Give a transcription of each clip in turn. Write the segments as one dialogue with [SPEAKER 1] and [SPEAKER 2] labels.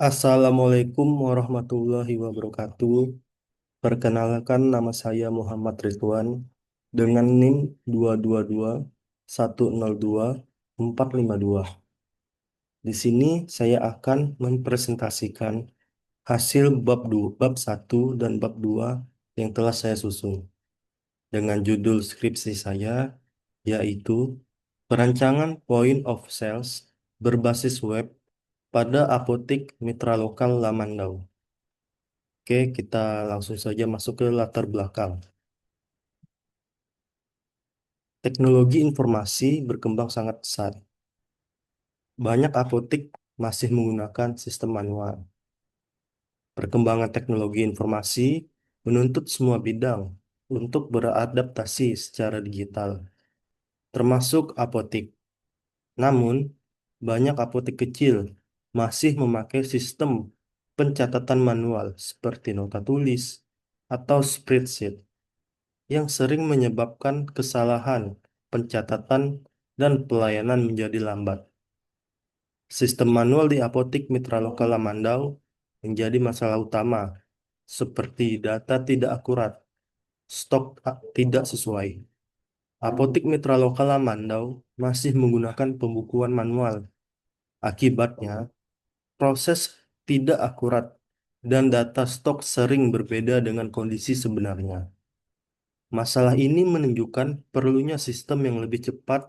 [SPEAKER 1] Assalamualaikum warahmatullahi wabarakatuh. Perkenalkan nama saya Muhammad Ridwan dengan NIM 222 102 452. Di sini saya akan mempresentasikan hasil bab 1 dan bab 2 yang telah saya susun dengan judul skripsi saya yaitu Perancangan Point of Sales berbasis web pada Apotik Mitra Lokal Lamandau. Oke, kita langsung saja masuk ke latar belakang. Teknologi informasi berkembang sangat pesat. Banyak apotik masih menggunakan sistem manual. Perkembangan teknologi informasi menuntut semua bidang untuk beradaptasi secara digital, termasuk apotik. Namun, banyak apotik kecil masih memakai sistem pencatatan manual seperti nota tulis atau spreadsheet, yang sering menyebabkan kesalahan pencatatan dan pelayanan menjadi lambat. Sistem manual di apotik mitra lokal Lamandau menjadi masalah utama, seperti data tidak akurat, stok tidak sesuai. Apotik mitra lokal Lamandau masih menggunakan pembukuan manual. Akibatnya, proses tidak akurat dan data stok sering berbeda dengan kondisi sebenarnya. Masalah ini menunjukkan perlunya sistem yang lebih cepat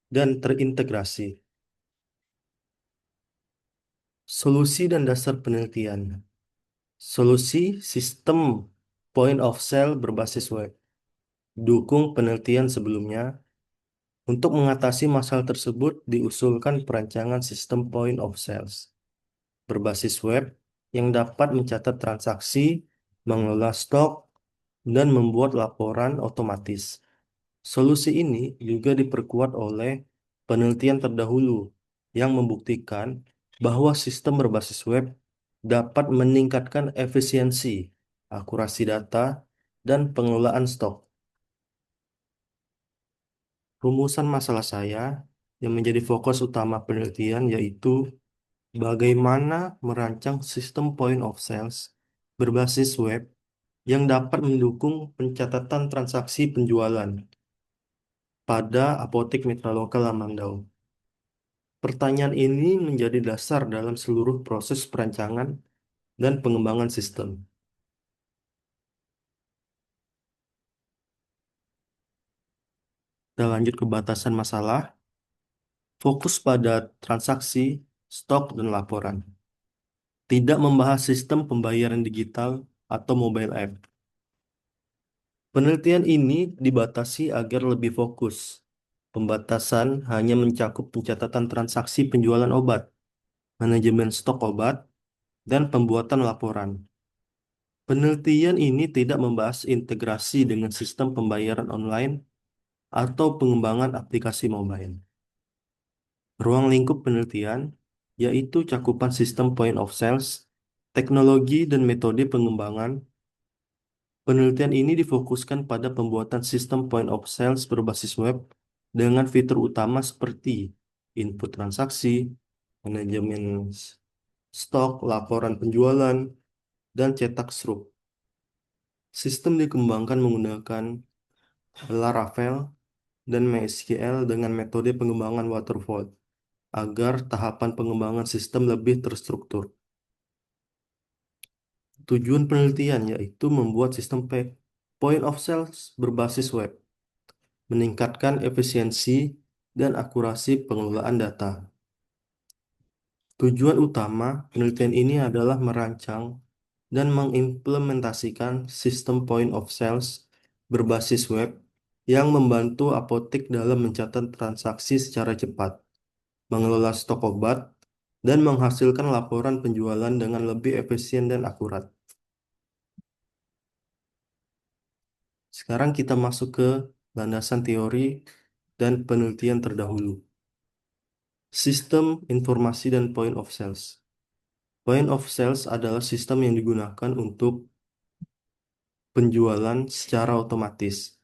[SPEAKER 1] dan terintegrasi. Solusi dan dasar penelitian. Solusi sistem point of sale berbasis web. Dukung penelitian sebelumnya. Untuk mengatasi masalah tersebut, diusulkan perancangan sistem point of sales berbasis web yang dapat mencatat transaksi, mengelola stok, dan membuat laporan otomatis. Solusi ini juga diperkuat oleh penelitian terdahulu yang membuktikan bahwa sistem berbasis web dapat meningkatkan efisiensi, akurasi data, dan pengelolaan stok. Rumusan masalah saya yang menjadi fokus utama penelitian yaitu bagaimana merancang sistem point of sales berbasis web yang dapat mendukung pencatatan transaksi penjualan pada apotek mitra lokal Lamandau. Pertanyaan ini menjadi dasar dalam seluruh proses perancangan dan pengembangan sistem. Kita lanjut ke batasan masalah, fokus pada transaksi, stok, dan laporan. Tidak membahas sistem pembayaran digital atau mobile app. Penelitian ini dibatasi agar lebih fokus. Pembatasan hanya mencakup pencatatan transaksi penjualan obat, manajemen stok obat, dan pembuatan laporan. Penelitian ini tidak membahas integrasi dengan sistem pembayaran online atau pengembangan aplikasi mobile. Ruang lingkup penelitian yaitu cakupan sistem point of sales, teknologi, dan metode pengembangan. Penelitian ini difokuskan pada pembuatan sistem point of sales berbasis web dengan fitur utama seperti input transaksi, manajemen stok, laporan penjualan, dan cetak struk. Sistem dikembangkan menggunakan Laravel dan MySQL dengan metode pengembangan waterfall agar tahapan pengembangan sistem lebih terstruktur. Tujuan penelitian yaitu membuat sistem point of sales berbasis web, meningkatkan efisiensi dan akurasi pengelolaan data. Tujuan utama penelitian ini adalah merancang dan mengimplementasikan sistem point of sales berbasis web yang membantu apotek dalam mencatat transaksi secara cepat, mengelola stok obat, dan menghasilkan laporan penjualan dengan lebih efisien dan akurat. Sekarang kita masuk ke landasan teori dan penelitian terdahulu. Sistem informasi dan point of sales. Point of sales adalah sistem yang digunakan untuk penjualan secara otomatis.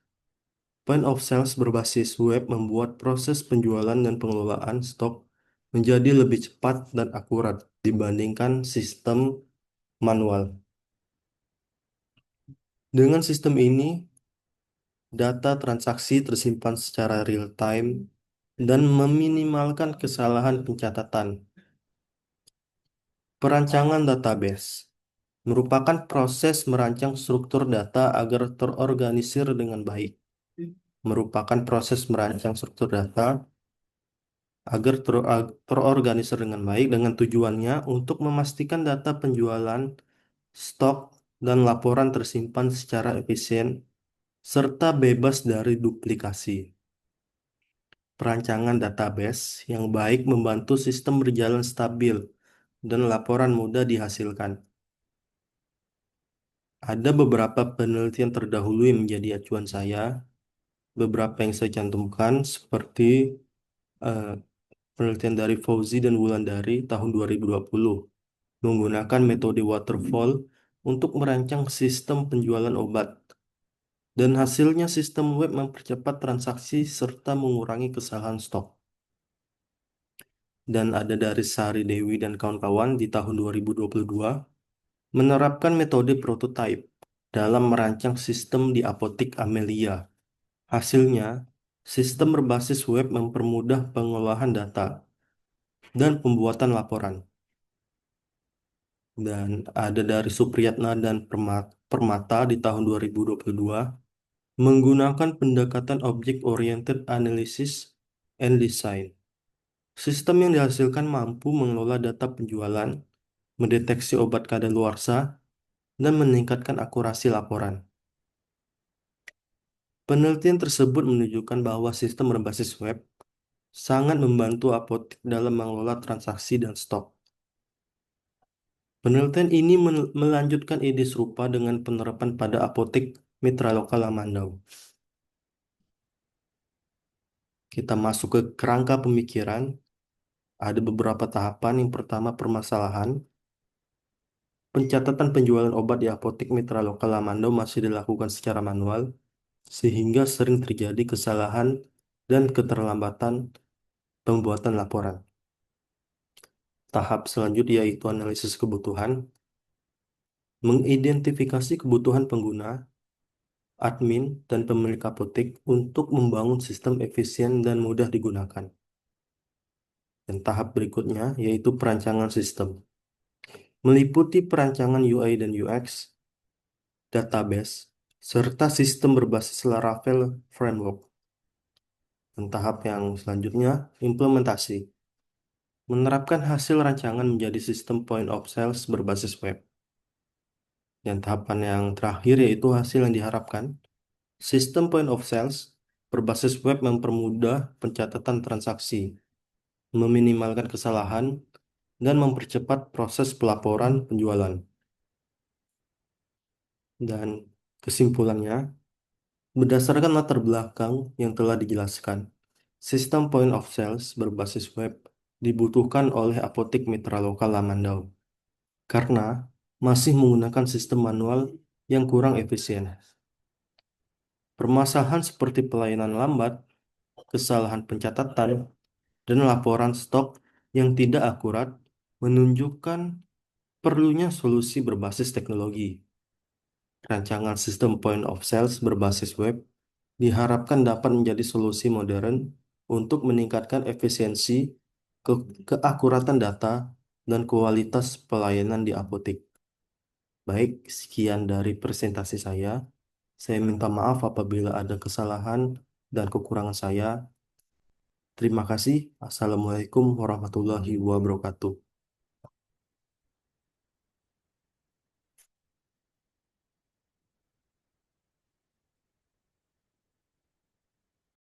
[SPEAKER 1] Point of sales berbasis web membuat proses penjualan dan pengelolaan stok menjadi lebih cepat dan akurat dibandingkan sistem manual. Dengan sistem ini, data transaksi tersimpan secara real time dan meminimalkan kesalahan pencatatan. Perancangan database merupakan proses merancang struktur data agar terorganisir dengan baik. Merupakan proses merancang struktur data agar terorganisir dengan baik dengan tujuannya untuk memastikan data penjualan, stok, dan laporan tersimpan secara efisien serta bebas dari duplikasi. Perancangan database yang baik membantu sistem berjalan stabil dan laporan mudah dihasilkan. Ada beberapa penelitian terdahulu yang menjadi acuan saya, beberapa yang saya cantumkan seperti eh, penelitian dari Fauzi dan Wulandari tahun 2020 menggunakan metode waterfall untuk merancang sistem penjualan obat. Dan hasilnya sistem web mempercepat transaksi serta mengurangi kesalahan stok. Dan ada dari Sari Dewi dan kawan-kawan di tahun 2022 menerapkan metode prototype dalam merancang sistem di apotik Amelia. Hasilnya, sistem berbasis web mempermudah pengolahan data dan pembuatan laporan. Dan ada dari Supriyatna dan Permata di tahun 2022 menggunakan pendekatan Object-Oriented Analysis and Design. Sistem yang dihasilkan mampu mengelola data penjualan, mendeteksi obat kadaluarsa, dan meningkatkan akurasi laporan. Penelitian tersebut menunjukkan bahwa sistem berbasis web sangat membantu apotek dalam mengelola transaksi dan stok. Penelitian ini melanjutkan ide serupa dengan penerapan pada apotek mitra lokal Lamandau. Kita masuk ke kerangka pemikiran. Ada beberapa tahapan. Yang pertama, permasalahan. Pencatatan penjualan obat di apotek mitra lokal Lamandau masih dilakukan secara manual, sehingga sering terjadi kesalahan dan keterlambatan pembuatan laporan. Tahap selanjutnya yaitu analisis kebutuhan, mengidentifikasi kebutuhan pengguna, admin, dan pemilik apotek untuk membangun sistem efisien dan mudah digunakan. Dan tahap berikutnya yaitu perancangan sistem, meliputi perancangan UI dan UX, database, serta sistem berbasis Laravel Framework. Dan tahap yang selanjutnya, implementasi, menerapkan hasil rancangan menjadi sistem point of sales berbasis web. Dan tahapan yang terakhir yaitu hasil yang diharapkan. Sistem point of sales berbasis web mempermudah pencatatan transaksi, meminimalkan kesalahan, dan mempercepat proses pelaporan penjualan. Dan kesimpulannya, berdasarkan latar belakang yang telah dijelaskan, sistem point of sales berbasis web dibutuhkan oleh apotek mitra lokal Lamandau karena masih menggunakan sistem manual yang kurang efisien. Permasalahan seperti pelayanan lambat, kesalahan pencatatan, dan laporan stok yang tidak akurat menunjukkan perlunya solusi berbasis teknologi. Rancangan sistem point of sales berbasis web diharapkan dapat menjadi solusi modern untuk meningkatkan efisiensi, keakuratan data, dan kualitas pelayanan di apotek. Baik, sekian dari presentasi saya. Saya minta maaf apabila ada kesalahan dan kekurangan saya. Terima kasih. Assalamualaikum warahmatullahi wabarakatuh.